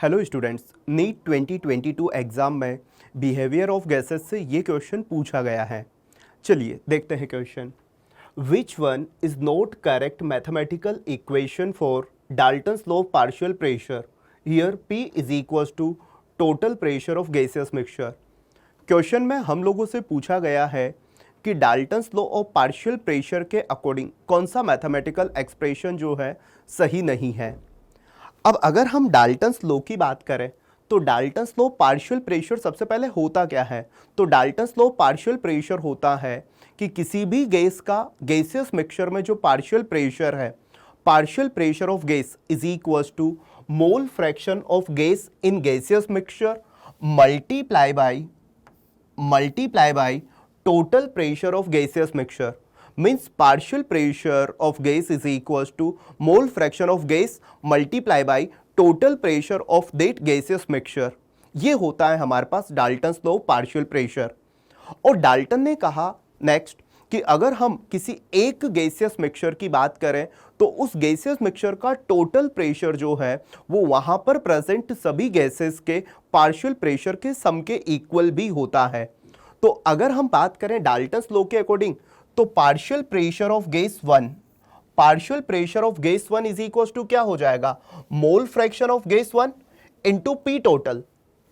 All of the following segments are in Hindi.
हेलो स्टूडेंट्स, नीट 2022 एग्ज़ाम में बिहेवियर ऑफ गैसेस से ये क्वेश्चन पूछा गया है। चलिए देखते हैं question. Which one is not correct mathematical equation for Dalton's law of partial pressure here P is equals to total pressure of gaseous mixture. Question में हम लोगों से पूछा गया है कि Dalton's law of partial pressure के अकॉर्डिंग कौन सा मैथमेटिकल एक्सप्रेशन जो है सही नहीं है। अब अगर हम डाल्टन्स लॉ की बात करें तो डाल्टन्स लॉ पार्शियल प्रेशर सबसे पहले होता क्या है। तो डाल्टन्स लॉ पार्शियल प्रेशर होता है कि किसी भी गैस का गैसियस मिक्सचर में जो पार्शियल प्रेशर है, partial pressure of gas is equals to mole fraction of gas in gaseous mixture multiply by total pressure of gaseous mixture. means partial pressure of gas is equals to mole fraction of gas multiply by total pressure of that gaseous mixture। ये होता है हमारे पास डाल्टन्स लॉ पार्शियल प्रेशर। और डाल्टन ने कहा नेक्स्ट कि अगर हम किसी एक गैसियस मिक्सचर की बात करें तो उस गैसियस मिक्सचर का टोटल प्रेशर जो है वो वहां पर प्रेजेंट सभी गैसेस के पार्शियल प्रेशर के सम के इक्वल भी होता है। तो अगर हम बात करें डाल्टन्स लॉ के अकॉर्डिंग तो partial pressure of gas one is equal to क्या हो जाएगा, mole fraction of gas one into P total.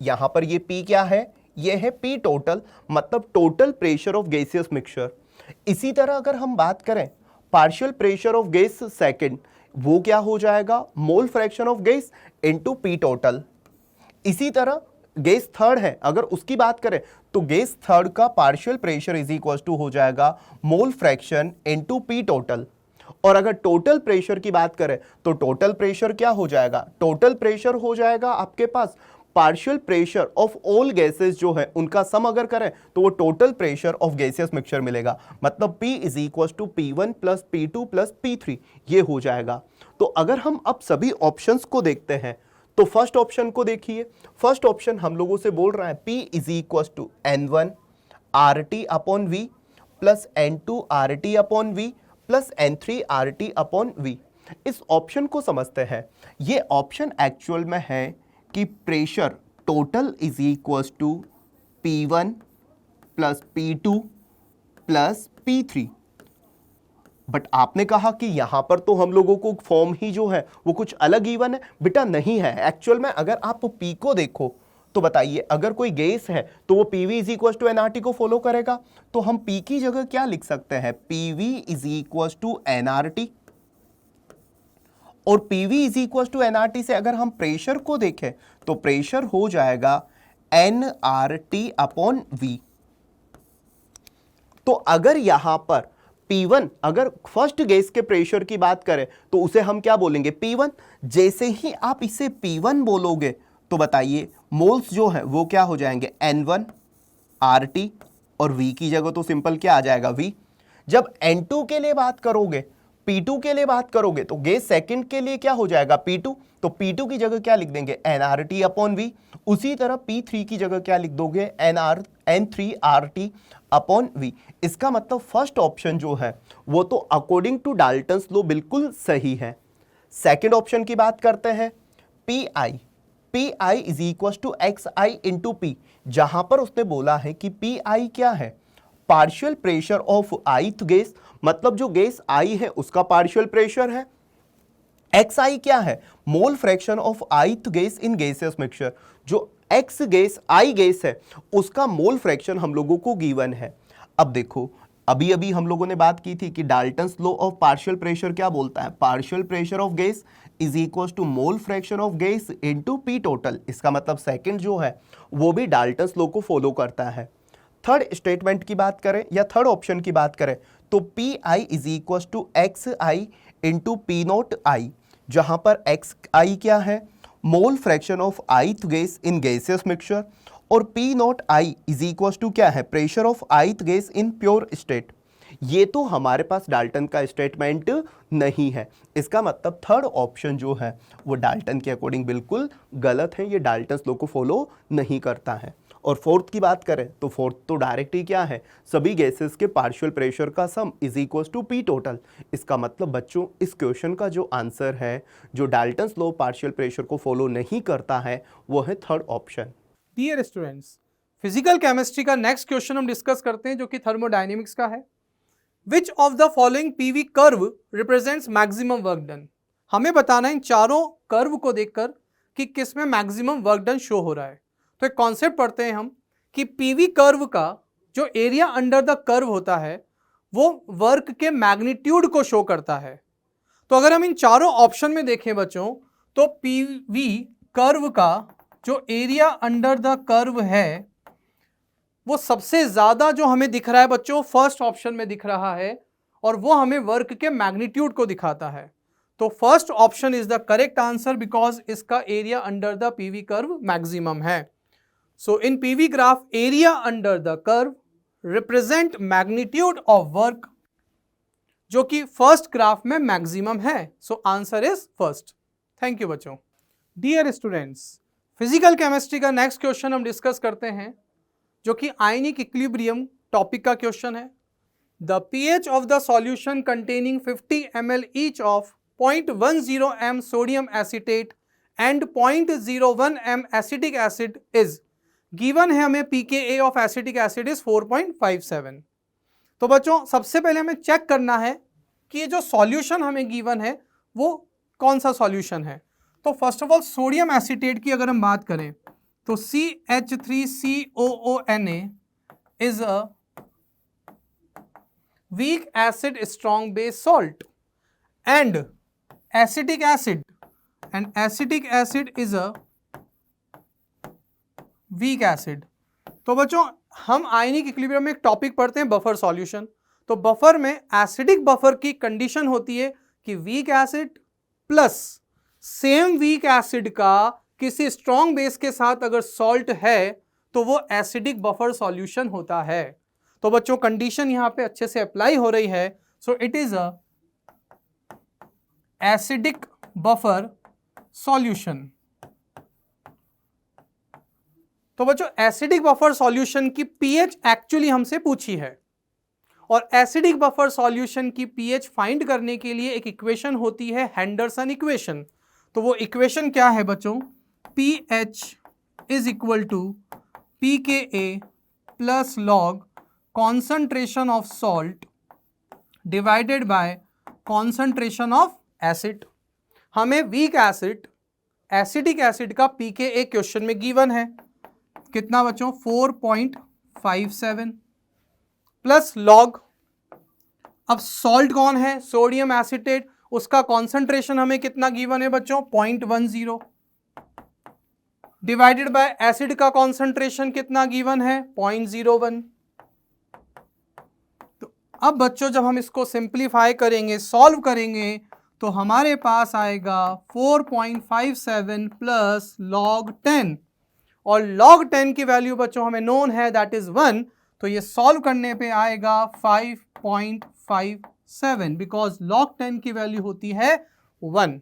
यहां पर ये पी क्या है, ये है पी टोटल, मतलब total pressure of gaseous mixture. इसी तरह अगर हम बात करें partial pressure of gas second, वो क्या हो जाएगा, mole fraction of gas into P total. इसी तरह गैस थर्ड है, अगर उसकी बात करें तो गैस थर्ड का partial pressure is equal to हो जाएगा mole fraction into P total. और अगर टोटल प्रेशर की बात करें तो टोटल प्रेशर क्या हो जाएगा, टोटल प्रेशर हो जाएगा आपके पास partial pressure of all gases जो है उनका सम अगर करें तो वो total pressure of gaseous mixture मिलेगा, मतलब P is equal to P1 plus P2 plus P3 ये हो जाएगा। तो अगर हम अब सभी ऑप्शंस को देखते हैं तो फर्स्ट ऑप्शन को देखिए। फर्स्ट ऑप्शन हम लोगों से बोल रहा है P is equal to N1 RT upon V plus N2 RT upon V plus N3 RT upon V। इस ऑप्शन को समझते हैं। ये ऑप्शन एक्चुअल में है कि pressure total is equal to P1 plus P2 plus P3। But आपने कहा कि यहां पर तो हम लोगों को फॉर्म ही जो है वो कुछ अलग गिवन है। बेटा नहीं है, एक्चुअल में अगर आप P को देखो तो बताइए अगर कोई गैस है तो वो PV is equal to NRT को फॉलो करेगा। तो हम P की जगह क्या लिख सकते हैं, PV is equal to NRT। और PV is equal to NRT से अगर हम प्रेशर को देखें तो प्रेशर हो जाएगा NRT अपॉन V। तो अगर यहां पर P1 अगर फर्स्ट गैस के प्रेशर की बात करें तो उसे हम क्या बोलेंगे, P1। जैसे ही आप इसे P1 बोलोगे तो बताइए मोल्स जो है वो क्या हो जाएंगे, N1 RT और V की जगह तो सिंपल क्या आ जाएगा, V। जब N2 के लिए बात करोगे, P2 के लिए बात करोगे तो गैस सेकंड के लिए क्या हो जाएगा, P2। तो P2 की जगह क्या लिख देंगे, NRT अपॉन V। उसी तरह P3 की जगह क्या लिख दोगे, N3 RT अपॉन V। इसका मतलब फर्स्ट ऑप्शन जो है वो तो अकॉर्डिंग टू डाल्टन्स लॉ बिल्कुल सही है। सेकंड ऑप्शन की बात करते हैं, PI is equal to XI into P। जहां पर उसने बोला है कि PI क्या है, partial pressure of ith gas, मतलब जो गैस I है उसका पार्शियल प्रेशर है। XI क्या है, mole fraction of ith gas in gaseous mixture. जो X गैस I गैस है उसका मोल फ्रैक्शन हम लोगों को गिवन है। अब देखो अभी अभी हम लोगों ने बात की थी कि Dalton's law of partial pressure क्या बोलता है, partial pressure of gas is equal to mole fraction of gas into P total. इसका मतलब सेकंड जो है वो भी डाल्टन्स लॉ को फॉलो करता है। थर्ड स्टेटमेंट की बात करें या थर्ड ऑप्शन की बात करें तो PI is equal to XI into P not I, जहां पर XI क्या है, mole fraction of ith gas in gaseous mixture, और P not I is equal to क्या है, pressure of ith gas in pure state. ये तो हमारे पास डाल्टन का स्टेटमेंट नहीं है। इसका मतलब थर्ड ऑप्शन जो है वो डाल्टन के अकॉर्डिंग बिल्कुल गलत है, ये डाल्टन्स लॉ को फॉलो नहीं करता है। और फोर्थ की बात करें तो फोर्थ तो डायरेक्ट ही क्या है, सभी गैसेस के पार्शियल प्रेशर का sum is equal to P total. इसका मतलब बच्चों इस क्वेश्चन का जो आंसर है, जो डाल्टन्स लॉ पार्शियल प्रेशर को फॉलो नहीं करता है, वो है third option. Dear students, physical chemistry का नेक्स्ट क्वेश्चन हम डिस्कस करते हैं जो कि थर्मोडायनेमिक्स का है। Which of the following PV curve represents maximum work done. हमें बताना है इन चारों कर्व को देखकर कि किस में मैक्सिमम वर्क डन शो हो रहा है। तो एक कॉन्सेप्ट पढ़ते हैं हम कि पीवी कर्व का जो एरिया अंडर द कर्व होता है वो वर्क के मैग्नीट्यूड को शो करता है। तो अगर हम इन चारों ऑप्शन में देखें बच्चों, तो पीवी कर्व का जो एरिया अंडर द कर्व है वो सबसे ज्यादा जो हमें दिख रहा है बच्चों फर्स्ट ऑप्शन में दिख रहा है, और वो हमें वर्क के मैग्नीट्यूड को दिखाता है। तो first option is the correct answer because इसका area under the PV curve maximum है। So in PV graph area under the curve represent magnitude of work, जो कि फर्स्ट ग्राफ में मैक्सिमम है। So answer is first. Thank you बच्चों। डियर स्टूडेंट्स, फिजिकल केमिस्ट्री का नेक्स्ट क्वेश्चन हम डिस्कस करते हैं जो कि आयनिक इक्विलिब्रियम टॉपिक का क्वेश्चन है। The pH of the solution containing 50 ml each of 0.10 m sodium acetate and 0.01 m acetic acid is given है। हमें pKa of acetic acid is 4.57। तो बच्चों सबसे पहले हमें चेक करना है कि ये जो सॉल्यूशन हमें गिवन है वो कौन सा सॉल्यूशन है। तो first of all sodium acetate की अगर हम बात करें तो CH3COONA is a weak acid strong base salt and acetic acid is a weak acid। तो बच्चों हम आयनिक इक्विलिब्रियम में एक टॉपिक पढ़ते हैं बफर सॉल्यूशन। तो बफर में एसिडिक बफर की कंडीशन होती है कि weak acid plus same weak acid का किसी स्ट्रॉन्ग बेस के साथ अगर सॉल्ट है तो वो एसिडिक बफर सॉल्यूशन होता है। तो बच्चों कंडीशन यहां पे अच्छे से अप्लाई हो रही है। So it is a acidic buffer solution. तो बच्चों एसिडिक बफर सॉल्यूशन की पीएच एक्चुअली हमसे पूछी है, और एसिडिक बफर सॉल्यूशन की पीएच फाइंड करने के लिए एक इक्वेशन होती है हेंडरसन इक्वेशन। तो वो इक्वेशन क्या है बच्चों, pH is equal to pKa plus log concentration of salt divided by concentration of acid। हमें वीक एसिड एसिडिक एसिड का pKa क्वेश्चन में गिवन है कितना बच्चों 4.57 प्लस लॉग, अब सॉल्ट कौन है सोडियम एसीटेट, उसका कॉन्सेंट्रेशन हमें कितना गिवन है बच्चों 0.10 डिवाइडेड बाय एसिड का कॉन्सेंट्रेशन कितना गिवन है 0.01। तो अब बच्चों जब हम इसको सिंप्लीफाई करेंगे सॉल्व करेंगे तो हमारे पास आएगा 4.57 प्लस लॉग 10, और लॉग 10 की वैल्यू बच्चों हमें नोन है दैट इज 1। तो ये सॉल्व करने पे आएगा 5.57 बिकॉज लॉग 10 की वैल्यू होती है 1।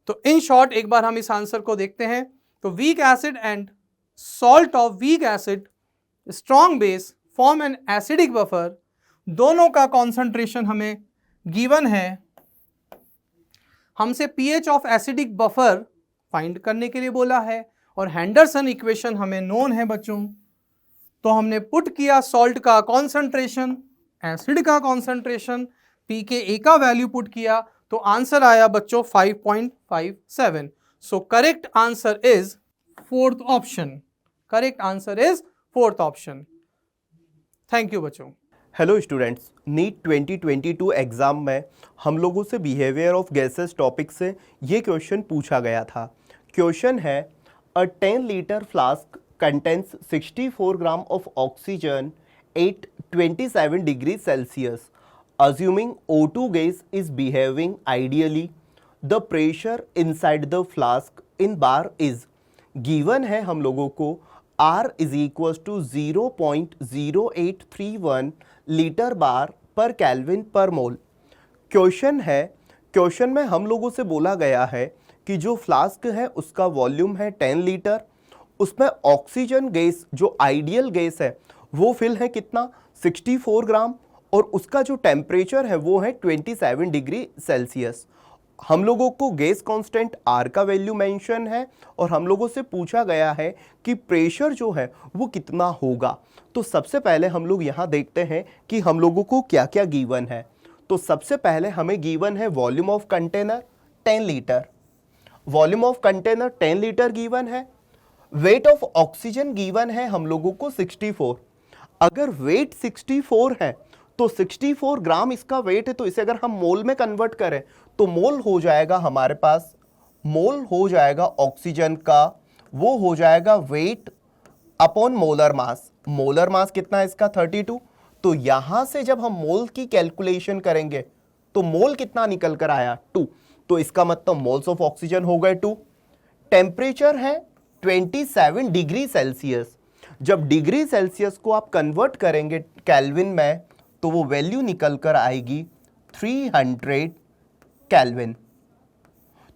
तो इन शॉर्ट एक बार हम इस आंसर को देखते हैं। तो weak acid and salt of weak acid strong base form an acidic buffer, दोनों का कॉन्सेंट्रेशन हमें गिवन है। हमसे pH of acidic buffer find करने के लिए बोला है, और हेंडरसन इक्वेशन हमें नोन है बच्चों। तो हमने पुट किया सॉल्ट का कॉन्सेंट्रेशन, एसिड का कॉन्सेंट्रेशन, pKa का वैल्यू पुट किया, तो आंसर आया बच्चों 5.57। So correct answer is fourth option. Correct answer is fourth option. Thank you बच्चों। हेलो स्टूडेंट्स, नीट 2022 एग्जाम में हम लोगों से बिहेवियर ऑफ गैसेस टॉपिक से ये क्वेश्चन पूछा गया था। क्वेश्चन है a 10 litre flask contains 64 gram of oxygen at 27 degree Celsius. Assuming O2 gas is behaving ideally, the pressure inside the flask in bar is given है हम लोगों को R is equals to 0.0831 litre बार पर केल्विन पर मोल। क्वेश्चन में हम लोगों से बोला गया है कि जो फ्लास्क है उसका वॉल्यूम है 10 लीटर, उसमें ऑक्सीजन गैस जो आइडियल गैस है वो फिल है कितना 64 ग्राम और उसका जो टेम्परेचर है वो है 27 डिग्री सेल्सियस। हम लोगों को गैस कांस्टेंट R का वैल्यू मेंशन है और हम लोगों से पूछा गया है कि प्रेशर जो है वो कितना होगा। तो सबसे पहले हम लोग यहाँ देखते हैं कि हम लोगों को क्या क्या गिवन है। तो सबसे पहले हमें गिवन है volume of container 10 litre, volume of container 10 litre given है। वेट ऑफ ऑक्सीजन गिवन है हम लोगों को 64। अगर वेट 64 है तो 64 ग्राम इसका वेट है, तो इसे अगर हम मोल में कन्वर्ट करें तो मोल हो जाएगा हमारे पास, मोल हो जाएगा ऑक्सीजन का, वो हो जाएगा weight upon molar mass. Molar mass कितना है इसका 32। तो यहां से जब हम मोल की कैलकुलेशन करेंगे तो मोल कितना निकल कर आया 2। तो इसका मतलब मोल्स ऑफ ऑक्सीजन हो गए 2। टेम्परेचर है 27 डिग्री सेल्सियस। जब डिग्री सेल्सियस को आप कन्वर्ट करेंगे केल्विन में तो वो वैल्यू निकल कर आएगी 300 केल्विन।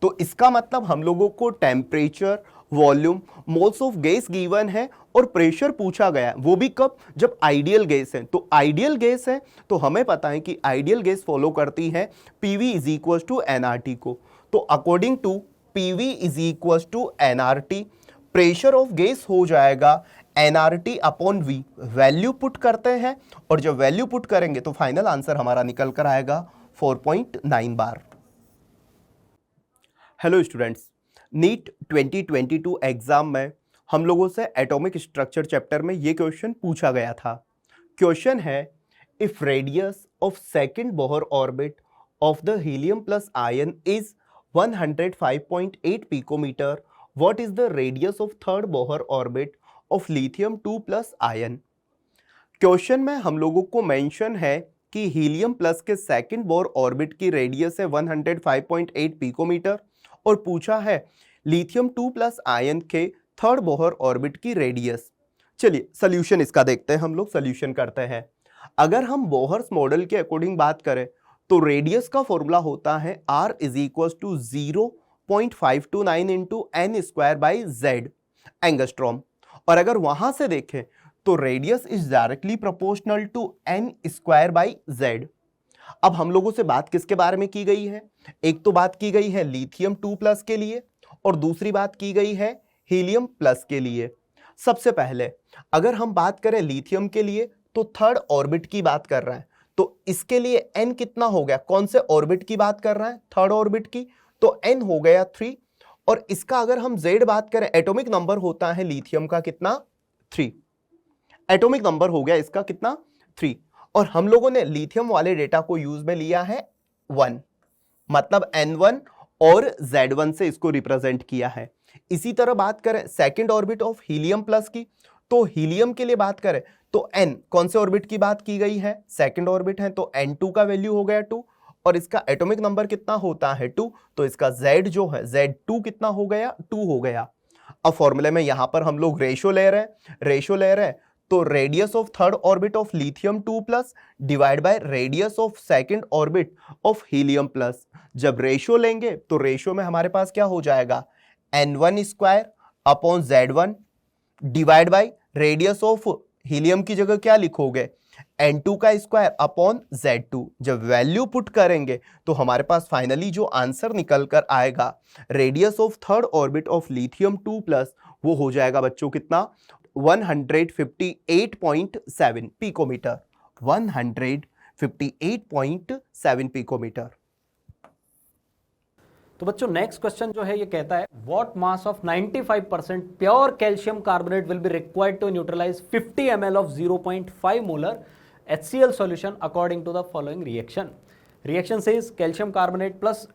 तो इसका मतलब हम लोगों को temperature, volume, moles of gas given है और प्रेशर पूछा गया है, वो भी कब, जब आइडियल गैस है। तो आइडियल गैस है तो हमें पता है कि आइडियल गैस फॉलो करती है PV is equal to NRT को। तो according to PV is equal to NRT, pressure of gas हो जाएगा NRT upon V। Value put करते हैं और जब वैल्यू पुट करेंगे तो फाइनल आंसर हमारा निकल कर आएगा 4.9 बार। हेलो स्टूडेंट्स, नीट 2022 एग्जाम में हम लोगों से एटॉमिक स्ट्रक्चर चैप्टर में ये क्वेश्चन पूछा गया था। क्वेश्चन है, if radius of second Bohr orbit of the helium plus ion is 105.8 picometre, what is the radius of third Bohr orbit of lithium 2 plus ion. Question में हम लोगों को मेंशन है कि हीलियम प्लस के सेकंड बोहर ऑर्बिट की रेडियस है 105.8 पिकोमीटर और पूछा है लिथियम 2 प्लस आयन के थर्ड बोहर ऑर्बिट की रेडियस। चलिए सॉल्यूशन इसका देखते हैं, हम लोग सॉल्यूशन करते हैं। अगर हम बोहर्स मॉडल के अकॉर्डिंग बात करें तो रेडियस का फॉर्मूला होता है R is equal to 0.529 into n square by Z angstrom. और अगर वहां से देखें तो radius is directly proportional to n square by Z. अब हम लोगों से बात किसके बारे में की गई है, एक तो बात की गई है लिथियम 2 प्लस के लिए और दूसरी बात की गई है हीलियम प्लस के लिए। सबसे पहले अगर हम बात करें लिथियम के लिए तो थर्ड ऑर्बिट की बात कर रहा है, तो इसके लिए n कितना हो गया, कौन से ऑर्बिट की बात कर रहा है, थर्ड ऑर्बिट की, तो n हो गया 3। और इसका अगर हम z बात करें, एटॉमिक नंबर होता है लिथियम का कितना 3, एटॉमिक नंबर हो गया इसका कितना 3। और हम लोगों ने लिथियम वाले डेटा को यूज में लिया है 1, मतलब N1 और Z1 से इसको रिप्रेजेंट किया है। इसी तरह बात करें second orbit of helium plus की, तो हीलियम के लिए बात करें तो N कौन से ऑर्बिट की बात की गई है, सेकंड ऑर्बिट है, तो N2 का वैल्यू हो गया 2 और इसका एटॉमिक नंबर कितना होता है 2, तो इसका Z जो है Z2 कितना हो गया 2 हो गया। अब फॉर्मूले में यहां पर हम लोग रेशो ले रहे हैं, तो radius of third orbit of lithium 2 plus divide by radius of second orbit of helium plus. जब रेशो लेंगे तो रेशो में हमारे पास क्या हो जाएगा N1 square upon Z1 divide by radius of helium की जगह क्या लिखोगे N2 का स्क्वायर अपॉन Z2। जब वैल्यू पुट करेंगे तो हमारे पास फाइनली जो आंसर निकल कर आएगा radius of third orbit of lithium 2 plus वो हो जाएगा बच्चों कितना 158.7 पिकोमीटर, 158.7 पिकोमीटर। तो बच्चों नेक्स्ट क्वेश्चन जो है ये कहता है what mass of 95% pure calcium carbonate will be required to neutralise 50 ml of 0.5 molar HCl solution according to the following reaction. Reaction says calcium carbonate plus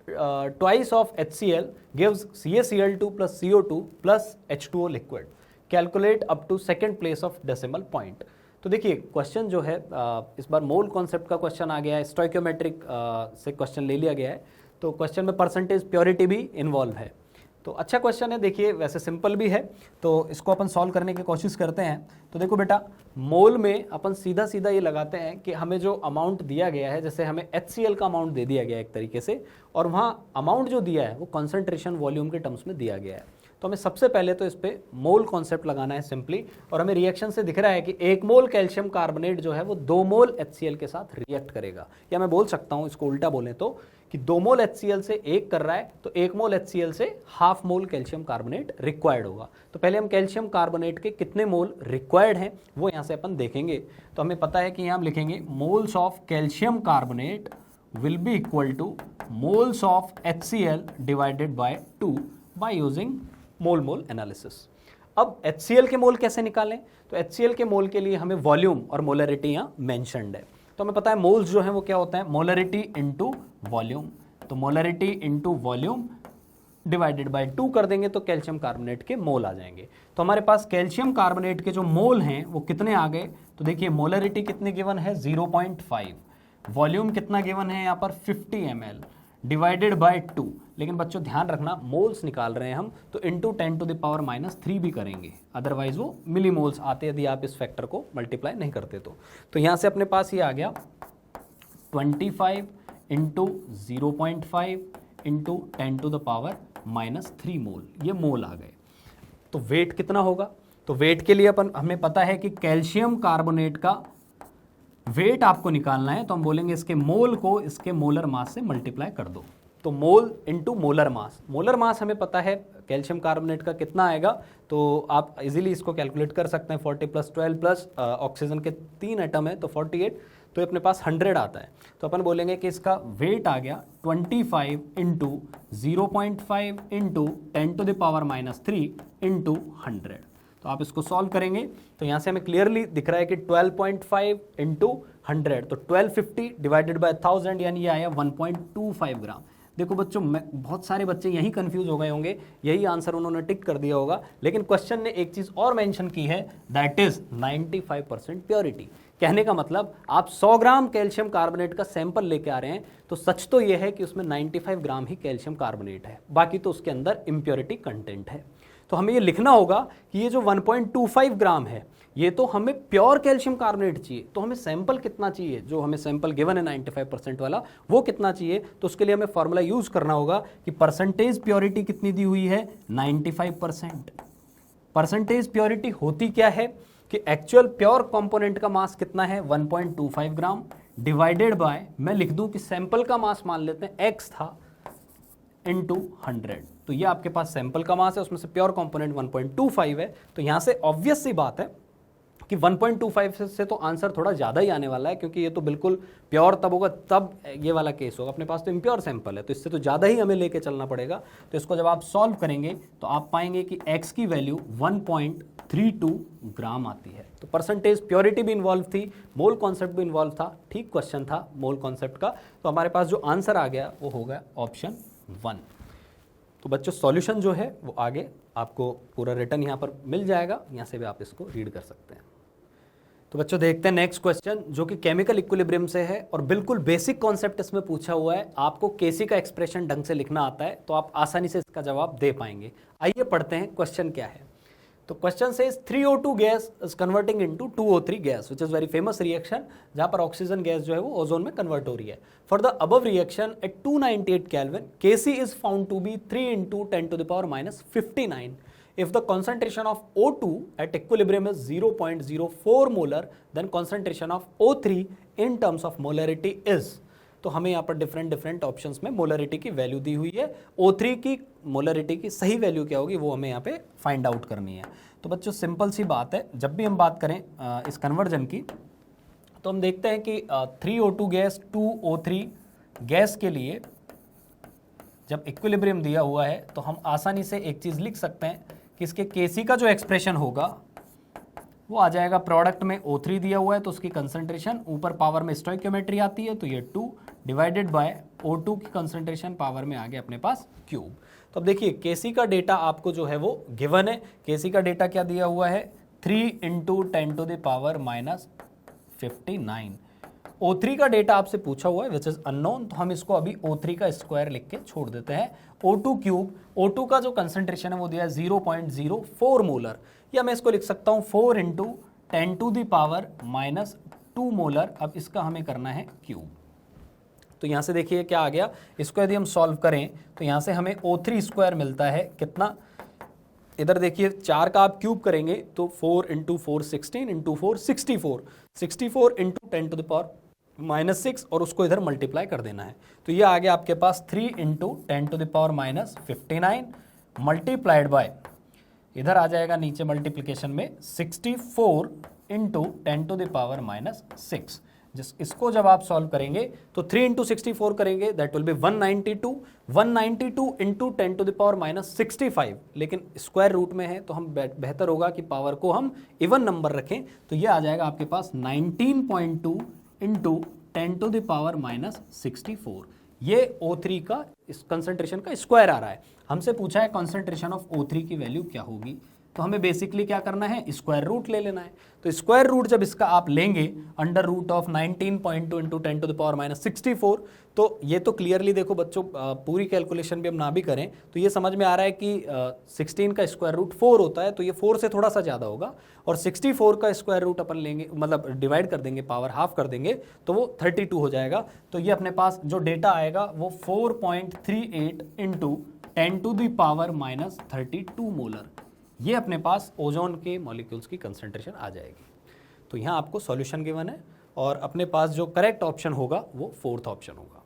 twice of HCl gives CaCl2 plus CO2 plus H2O liquid. Calculate up to second place of decimal point. तो देखिए क्वेश्चन जो है इस बार मोल कॉन्सेप्ट का क्वेश्चन आ गया है, स्टोइकियोमेट्रिक से क्वेश्चन ले लिया गया है, तो क्वेश्चन में परसेंटेज प्योरिटी भी इन्वॉल्व है। तो अच्छा क्वेश्चन है, देखिए वैसे सिंपल भी है, तो इसको अपन सॉल्व करने की कोशिश करते हैं। तो देखो बेटा, मोल में अपन सीधा सीधा ये लगाते हैं कि हमें जो अमाउंट दिया गया है, जैसे हमें HCl का अमाउंट दे दिया गया है एक तरीके से, और वहाँ अमाउंट जो दिया है वो कॉन्सेंट्रेशन वॉल्यूम के टर्म्स में दिया गया है। तो हमें सबसे पहले तो इस पे मोल कॉन्सेप्ट लगाना है सिंपली, और हमें रिएक्शन से दिख रहा है कि 1 मोल कैल्शियम कार्बोनेट जो है वो 2 मोल HCl के साथ रिएक्ट करेगा, या मैं बोल सकता हूं इसको उल्टा बोलें तो कि 2 मोल HCl से 1 कर रहा है तो 1 मोल HCl से half mole calcium carbonate required होगा। तो पहले हम कैल्शियम कार्बोनेट के कितने मोल रिक्वायर्ड हैं वो यहाँ से अपन देखेंगे। तो हमें पता है कि यहाँ हम लिखेंगे moles of calcium carbonate will be equal to moles of HCl divided by 2 by using mole analysis. अब HCl के मोल कैसे निकालें? तो HCl के मोल के लिए हमें वॉल्यूम और मोलरिटी यहाँ मेंशन्ड है। तो हमें पता है मोल्स जो हैं वो क्या होता है, मोलरिटी इनटू वॉल्यूम। तो molarity into volume divided by 2 कर देंगे तो कैल्शियम कार्बोनेट के मोल आ जाएंगे। तो हमारे पास कैल्शियम कार्बोनेट के जो मोल हैं वो कितने आ गए, तो देखिए मोलरिटी कितनी गिवन है 0.5, वॉल्यूम कितना गिवन है यहाँ पर 50 ml डिवाइडेड बाय 2। लेकिन बच्चों ध्यान रखना मोल्स निकाल रहे हैं हम तो इंटू 10⁻³ भी करेंगे, अदरवाइज वो मिली मोल्स आते यदि आप इस फैक्टर को मल्टीप्लाई नहीं करते तो यहाँ से अपने पास ये आ गया 25 इंटू 0.5 इंटू 10⁻³ मोल, ये मोल आ गए। तो वेट कितना होगा, तो वेट के लिए अपन हमें पता है कि कैल्शियम कार्बोनेट का वेट आपको निकालना है, तो हम बोलेंगे इसके मोल को इसके मोलर मास से मल्टीप्लाई कर दो। तो मोल इनटू मोलर मास हमें पता है कैल्शियम कार्बोनेट का कितना आएगा, तो आप इजीली इसको कैलकुलेट कर सकते हैं। 40 + 12 ऑक्सीजन के 3 एटम है तो 48, तो अपने पास 100 आता है। तो अपन बोलेंगे कि इसका वेट आ गया 25 इंटू 0.5 इंटू 10⁻³ इंटू 100। तो आप इसको सॉल्व करेंगे तो यहाँ से हमें क्लियरली दिख रहा है कि 12.5 इंटू 100 तो 1250 डिवाइडेड बाय 1000 यानी ये आया 1.25 ग्राम। देखो बच्चों बहुत सारे बच्चे यही कंफ्यूज हो गए होंगे, यही आंसर उन्होंने टिक कर दिया होगा, लेकिन क्वेश्चन ने एक चीज और मेंशन की है, दैट इज 95% प्योरिटी। कहने का मतलब आप 100 ग्राम कैल्शियम कार्बोनेट का सैंपल लेके आ रहे हैं तो सच तो यह है कि उसमें 95 ग्राम ही कैल्शियम कार्बोनेट है, बाकी तो उसके अंदर इम्प्योरिटी कंटेंट है। तो हमें ये लिखना होगा कि ये जो 1.25 ग्राम है ये तो हमें प्योर कैल्शियम कार्बोनेट चाहिए, तो हमें सैंपल कितना चाहिए, जो हमें सैंपल गिवन है 95% वाला वो कितना चाहिए। तो उसके लिए हमें फॉर्मूला यूज करना होगा कि परसेंटेज प्योरिटी कितनी दी हुई है 95%। परसेंटेज प्योरिटी होती क्या है कि एक्चुअल प्योर कंपोनेंट का मास कितना है 1.25 ग्राम डिवाइडेड बाय, मैं लिख दूं कि सैंपल का मास मान लेते हैं x था इंटू 100। तो ये आपके पास सैंपल का मास है, उसमें से प्योर कंपोनेंट 1.25 है। तो यहाँ से ऑब्वियस सी बात है कि 1.25 से तो आंसर थोड़ा ज़्यादा ही आने वाला है, क्योंकि ये तो बिल्कुल प्योर तब होगा तब ये वाला केस होगा। अपने पास तो इम्प्योर सैंपल है तो इससे तो ज़्यादा ही हमें लेके चलना पड़ेगा। तो इसको जब आप सॉल्व करेंगे तो आप पाएंगे कि x की वैल्यू 1.32 ग्राम आती है। तो परसेंटेज प्योरिटी भी इन्वॉल्व थी, मोल कॉन्सेप्ट भी इन्वॉल्व था, ठीक क्वेश्चन था मोल कॉन्सेप्ट का। तो हमारे पास जो आंसर आ गया वो होगा ऑप्शन 1। तो बच्चों सॉल्यूशन जो है वो आगे आपको पूरा रिटर्न यहाँ पर मिल जाएगा, यहाँ से भी आप इसको रीड कर सकते हैं। तो बच्चों देखते हैं नेक्स्ट क्वेश्चन जो कि केमिकल इक्विलिब्रियम से है और बिल्कुल बेसिक कॉन्सेप्ट इसमें पूछा हुआ है। आपको केसी का एक्सप्रेशन ढंग से लिखना आता है तो आप आसानी से इसका जवाब दे पाएंगे। आइए पढ़ते हैं क्वेश्चन क्या है। तो क्वेश्चन से 3O2 gas is converting into 2O3 gas which is very famous reaction, जहां पर ऑक्सीजन गैस जो है वो ओजोन में कन्वर्ट हो रही है। For the above reaction at 298 kelvin Kc is found to be 3 into 10⁻⁻59। If the concentration of O2 at equilibrium is 0.04 molar, then concentration of O3 in terms of molarity is। तो हमें यहाँ पर डिफरेंट ऑप्शंस में मोलरिटी की वैल्यू दी हुई है। O3 की मोलरिटी की सही वैल्यू क्या होगी वो हमें यहाँ पे फाइंड आउट करनी है। तो बच्चों सिंपल सी बात है, जब भी हम बात करें इस कन्वर्जन की तो हम देखते हैं कि 3O2 गैस 2O3 गैस के लिए जब इक्विलिब्रियम दिया हुआ है तो हम आसानी से एक चीज़ लिख सकते हैं कि इसके Kc का जो एक्सप्रेशन होगा वो आ जाएगा, प्रोडक्ट में O3 दिया हुआ है तो उसकी कंसंट्रेशन ऊपर पावर में स्टोइकियोमेट्री आती है तो ये 2 डिवाइडेड बाय O2 की कंसंट्रेशन पावर में आ गया अपने पास क्यूब। तो अब देखिए Kc का डेटा आपको जो है वो गिवन है। Kc का डेटा क्या दिया हुआ है 3 इंटू 10⁻⁻59। O3 का डेटा आपसे पूछा हुआ है विच इज अननोन, तो हम इसको अभी O3 का स्क्वायर लिख के छोड़ देते हैं। O2 क्यूब, O2 का जो कंसंट्रेशन है वो दिया है 0.04 मोलर, या मैं इसको लिख सकता हूँ 4 इंटू 10⁻⁻2 मोलर। अब इसका हमें करना है क्यूब। तो यहाँ से देखिए क्या आ गया, इसको यदि हम सॉल्व करें तो यहाँ से हमें O3 स्क्वायर मिलता है कितना इधर देखिए 4 का आप क्यूब करेंगे तो 4 into 4 16 into 4 64 64 into 10 to the power -6 और उसको इधर मल्टीप्लाई कर देना है। तो ये आ गया आपके पास 3 into 10 to the power -59 multiplied by, इधर आ जाएगा नीचे मल्टीप्लिकेशन में 64 इंटू 10 टू द पावर -6। इसको जब आप सॉल्व करेंगे तो 3 इंटू 64 करेंगे that will be 192 192 into 10 to the power -65, लेकिन स्क्वायर रूट में है तो हम बेहतर होगा कि पावर को हम इवन नंबर रखें। तो ये आ जाएगा आपके पास 19.2 इंटू 10 टू द पावर -64। ये O3 का इस कंसंट्रेशन का स्क्वायर आ रहा है। हमसे पूछा है कंसंट्रेशन ऑफ O3 की वैल्यू क्या होगी, तो हमें बेसिकली क्या करना है, स्क्वायर रूट ले लेना है। तो स्क्वायर रूट जब इसका आप लेंगे under root of 19.2 into 10 to the power -64, तो ये तो क्लियरली देखो बच्चों, पूरी कैलकुलेशन भी हम ना भी करें तो ये समझ में आ रहा है कि 16 का स्क्वायर रूट 4 होता है, तो ये 4 से थोड़ा सा ज़्यादा होगा, और 64 का स्क्वायर रूट अपन लेंगे, मतलब डिवाइड कर देंगे, पावर हाफ कर देंगे, तो वो 32 हो जाएगा। तो ये अपने पास जो डेटा आएगा वो 4.38 into 10 to the power -32 molar, ये अपने पास ओजोन के मॉलिक्यूल्स की कंसंट्रेशन आ जाएगी। तो यहाँ आपको सॉल्यूशन गिवन है और अपने पास जो करेक्ट ऑप्शन होगा वो 4th ऑप्शन होगा।